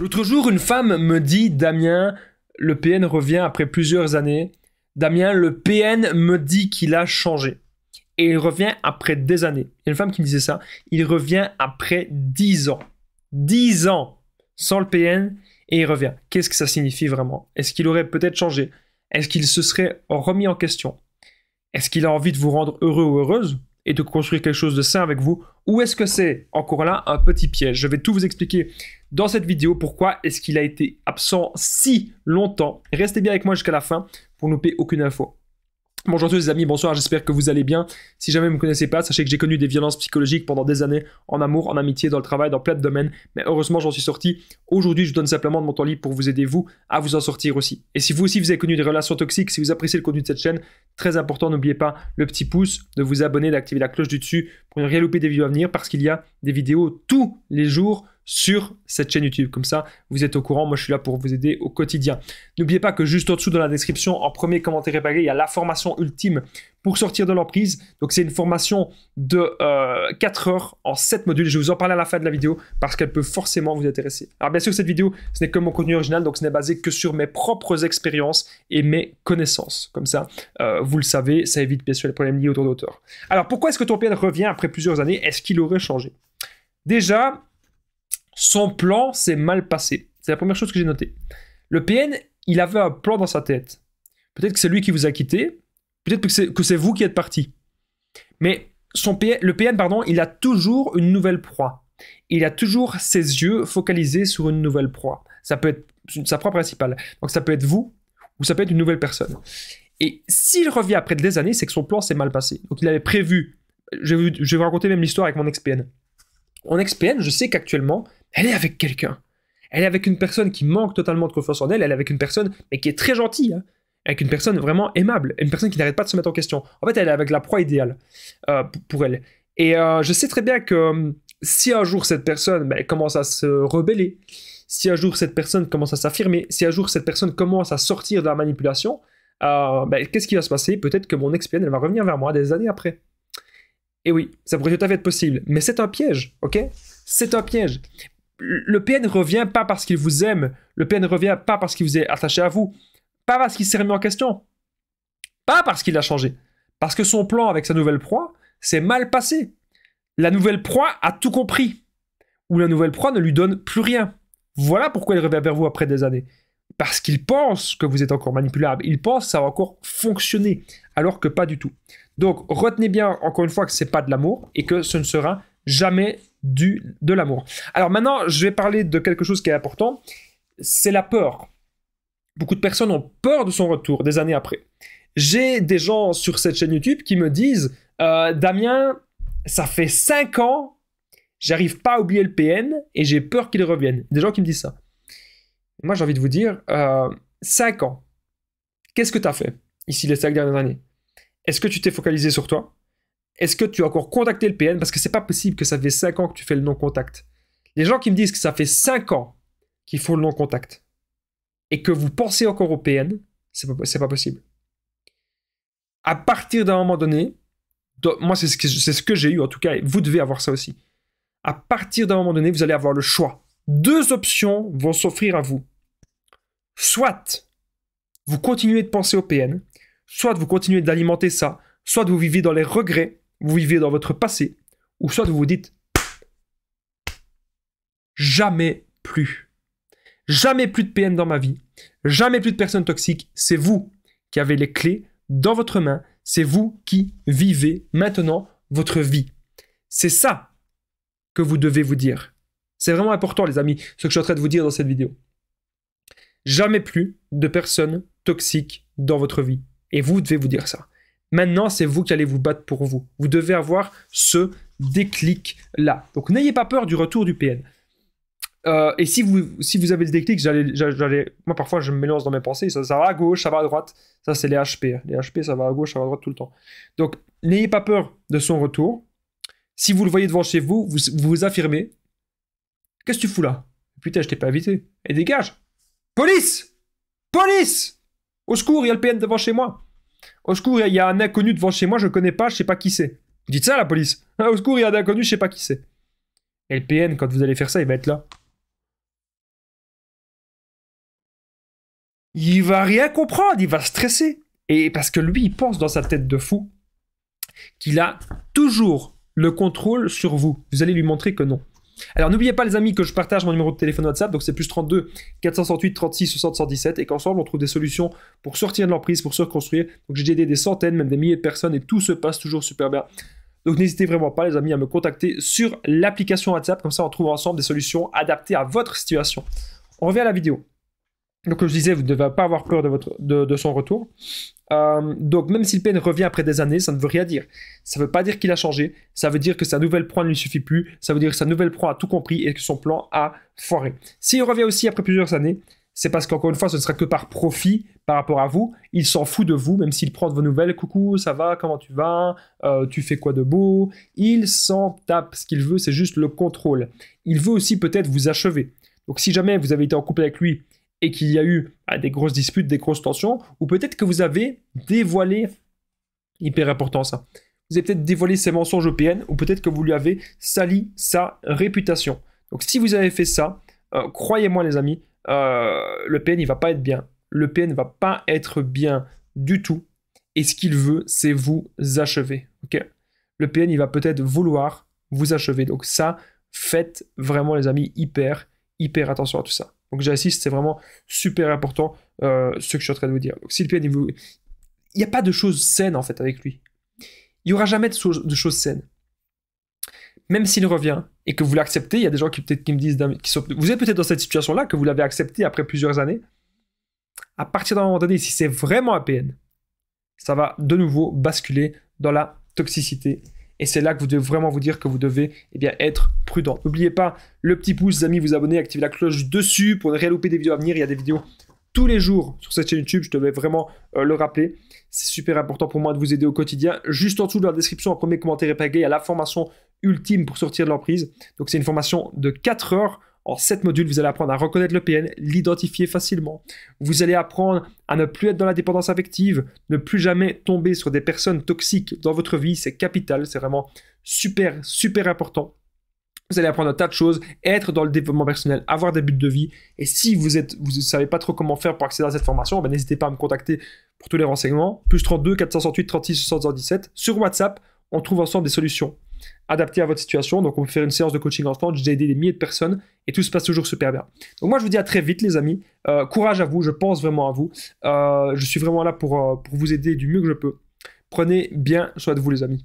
L'autre jour, une femme me dit, Damien, le PN revient après plusieurs années. Damien, le PN me dit qu'il a changé. Et il revient après des années. Il y a une femme qui me disait ça. Il revient après 10 ans. 10 ans sans le PN et il revient. Qu'est-ce que ça signifie vraiment? Est-ce qu'il aurait peut-être changé? Est-ce qu'il se serait remis en question? Est-ce qu'il a envie de vous rendre heureux ou heureuse et de construire quelque chose de sain avec vous? Ou est-ce que c'est, encore là, un petit piège? Je vais tout vous expliquer dans cette vidéo. Pourquoi est-ce qu'il a été absent si longtemps? Restez bien avec moi jusqu'à la fin pour ne louper aucune info. Bonjour à tous les amis, bonsoir, j'espère que vous allez bien. Si jamais vous ne me connaissez pas, sachez que j'ai connu des violences psychologiques pendant des années, en amour, en amitié, dans le travail, dans plein de domaines, mais heureusement j'en suis sorti. Aujourd'hui, je vous donne simplement de mon temps libre pour vous aider, vous, à vous en sortir aussi. Et si vous aussi vous avez connu des relations toxiques, si vous appréciez le contenu de cette chaîne, très important, n'oubliez pas le petit pouce, de vous abonner, d'activer la cloche du dessus pour ne rien louper des vidéos à venir, parce qu'il y a des vidéos tous les jours sur cette chaîne YouTube. Comme ça, vous êtes au courant. Moi, je suis là pour vous aider au quotidien. N'oubliez pas que juste au-dessous dans la description, en premier commentaire épinglé, il y a la formation ultime pour sortir de l'emprise. Donc, c'est une formation de 4 heures en 7 modules. Je vais vous en parler à la fin de la vidéo parce qu'elle peut forcément vous intéresser. Alors, bien sûr, cette vidéo, ce n'est que mon contenu original, donc ce n'est basé que sur mes propres expériences et mes connaissances. Comme ça, vous le savez, ça évite bien sûr les problèmes liés autour d'auteurs. Alors, pourquoi est-ce que ton PN revient après plusieurs années? Est-ce qu'il aurait changé? Déjà, son plan s'est mal passé. C'est la première chose que j'ai notée. Le PN, il avait un plan dans sa tête. Peut-être que c'est lui qui vous a quitté, peut-être que c'est vous qui êtes parti. Mais le PN, il a toujours une nouvelle proie. Il a toujours ses yeux focalisés sur une nouvelle proie. Ça peut être sa proie principale. Donc ça peut être vous, ou ça peut être une nouvelle personne. Et s'il revient après des années, c'est que son plan s'est mal passé. Donc il avait prévu... Je vais vous raconter même l'histoire avec mon ex-PN. Mon ex-PN, je sais qu'actuellement, elle est avec quelqu'un. Elle est avec une personne qui manque totalement de confiance en elle. Elle est avec une personne, mais qui est très gentille. Hein, avec une personne vraiment aimable. Une personne qui n'arrête pas de se mettre en question. En fait, elle est avec la proie idéale pour elle. Et je sais très bien que si un jour cette personne commence à se rebeller, si un jour cette personne commence à s'affirmer, si un jour cette personne commence à sortir de la manipulation, qu'est-ce qui va se passer? Peut-être que mon ex-PN, elle va revenir vers moi des années après. Et oui, ça pourrait tout à fait être possible. Mais c'est un piège, ok? C'est un piège. Le PN ne revient pas parce qu'il vous aime. Le PN ne revient pas parce qu'il vous est attaché à vous. Pas parce qu'il s'est remis en question. Pas parce qu'il a changé. Parce que son plan avec sa nouvelle proie s'est mal passé. La nouvelle proie a tout compris. Ou la nouvelle proie ne lui donne plus rien. Voilà pourquoi il revient vers vous après des années. Parce qu'il pense que vous êtes encore manipulable. Il pense que ça va encore fonctionner. Alors que pas du tout. Donc, retenez bien, encore une fois, que c'est pas de l'amour et que ce ne sera jamais de l'amour. Alors maintenant, je vais parler de quelque chose qui est important. C'est la peur. Beaucoup de personnes ont peur de son retour des années après. J'ai des gens sur cette chaîne YouTube qui me disent Damien, ça fait 5 ans, j'arrive pas à oublier le PN et j'ai peur qu'il revienne. Des gens qui me disent ça. Moi, j'ai envie de vous dire 5 ans. Qu'est-ce que tu as fait ici les 5 dernières années? Est-ce que tu t'es focalisé sur toi? Est-ce que tu as encore contacté le PN? Parce que c'est pas possible que ça fait 5 ans que tu fais le non-contact. Les gens qui me disent que ça fait 5 ans qu'il faut le non-contact et que vous pensez encore au PN, c'est pas possible. À partir d'un moment donné, moi c'est ce que j'ai eu en tout cas, et vous devez avoir ça aussi. À partir d'un moment donné, vous allez avoir le choix. 2 options vont s'offrir à vous. Soit vous continuez de penser au PN, soit vous continuez d'alimenter ça, soit vous vivez dans les regrets, vous vivez dans votre passé, ou soit vous vous dites jamais plus. Jamais plus de PN dans ma vie, jamais plus de personnes toxiques. C'est vous qui avez les clés dans votre main, c'est vous qui vivez maintenant votre vie. C'est ça que vous devez vous dire. C'est vraiment important les amis, ce que je suis en train de vous dire dans cette vidéo. Jamais plus de personnes toxiques dans votre vie. Et vous devez vous dire ça. Maintenant, c'est vous qui allez vous battre pour vous. Vous devez avoir ce déclic-là. Donc, n'ayez pas peur du retour du PN. Et si vous avez le déclic, moi, parfois, je me mélange dans mes pensées. Ça va à gauche, ça va à droite. Ça, c'est les HP. Les HP, ça va à gauche, ça va à droite tout le temps. Donc, n'ayez pas peur de son retour. Si vous le voyez devant chez vous, vous affirmez. Qu'est-ce que tu fous là? Putain, je t'ai pas invité. Et dégage. Police! Police! Au secours, il y a le PN devant chez moi. Au secours, il y a un inconnu devant chez moi, je connais pas, je sais pas qui c'est. Vous dites ça à la police. Au secours, il y a un inconnu, je sais pas qui c'est. Et le PN, quand vous allez faire ça, il va être là. il va rien comprendre, il va stresser. Et parce que lui, il pense dans sa tête de fou qu'il a toujours le contrôle sur vous. Vous allez lui montrer que non. Alors n'oubliez pas les amis que je partage mon numéro de téléphone WhatsApp, donc c'est plus 32 468 36 60 117 et qu'ensemble on trouve des solutions pour sortir de l'emprise, pour se reconstruire. Donc j'ai aidé des centaines, même des milliers de personnes et tout se passe toujours super bien. Donc n'hésitez vraiment pas les amis à me contacter sur l'application WhatsApp, comme ça on trouve ensemble des solutions adaptées à votre situation. On revient à la vidéo. Donc comme je disais, vous ne devez pas avoir peur de son retour. Donc même si le PN revient après des années, ça ne veut rien dire. Ça ne veut pas dire qu'il a changé, ça veut dire que sa nouvelle proie ne lui suffit plus, ça veut dire que sa nouvelle proie a tout compris et que son plan a foiré. S'il revient aussi après plusieurs années, c'est parce qu'encore une fois, ce ne sera que par profit par rapport à vous. Il s'en fout de vous, même s'il prend de vos nouvelles. Coucou, ça va, comment tu vas, tu fais quoi de beau? Il s'en tape. Ce qu'il veut, c'est juste le contrôle. Il veut aussi peut-être vous achever. Donc si jamais vous avez été en couple avec lui et qu'il y a eu des grosses disputes, des grosses tensions, ou peut-être que vous avez dévoilé, hyper important ça, vous avez peut-être dévoilé ses mensonges au PN, ou peut-être que vous lui avez sali sa réputation. Donc si vous avez fait ça, croyez-moi les amis, le PN il va pas être bien. Le PN va pas être bien du tout, et ce qu'il veut, c'est vous achever. Okay, le PN il va peut-être vouloir vous achever. Donc ça, faites vraiment les amis hyper attention à tout ça. Donc j'insiste, c'est vraiment super important ce que je suis en train de vous dire. Donc si le PN, il n'y a pas de choses saines en fait avec lui. Il n'y aura jamais de choses saines. Même s'il revient et que vous l'acceptez, il y a des gens qui peut-être qui me disent, vous êtes peut-être dans cette situation-là, que vous l'avez accepté après plusieurs années. À partir d'un moment donné, si c'est vraiment un PN, ça va de nouveau basculer dans la toxicité. Et c'est là que vous devez vraiment vous dire que vous devez être prudent. N'oubliez pas le petit pouce, les amis, vous abonner, activez la cloche dessus pour ne rien louper des vidéos à venir. Il y a des vidéos tous les jours sur cette chaîne YouTube, je devais vraiment le rappeler. C'est super important pour moi de vous aider au quotidien. Juste en dessous de la description, en premier commentaire épinglé, il y a la formation ultime pour sortir de l'emprise. Donc c'est une formation de 4 heures. En 7 modules, vous allez apprendre à reconnaître le PN, l'identifier facilement. Vous allez apprendre à ne plus être dans la dépendance affective, ne plus jamais tomber sur des personnes toxiques dans votre vie. C'est capital, c'est vraiment super important. Vous allez apprendre un tas de choses, être dans le développement personnel, avoir des buts de vie. Et si vous ne savez pas trop comment faire pour accéder à cette formation, ben n'hésitez pas à me contacter pour tous les renseignements. Plus 32 468 36 77. Sur WhatsApp, on trouve ensemble des solutions adaptées à votre situation. Donc on peut faire une séance de coaching ensemble. J'ai aidé des milliers de personnes et tout se passe toujours super bien. Donc moi je vous dis à très vite les amis. Courage à vous, je pense vraiment à vous. Je suis vraiment là pour vous aider du mieux que je peux. Prenez bien soin de vous les amis.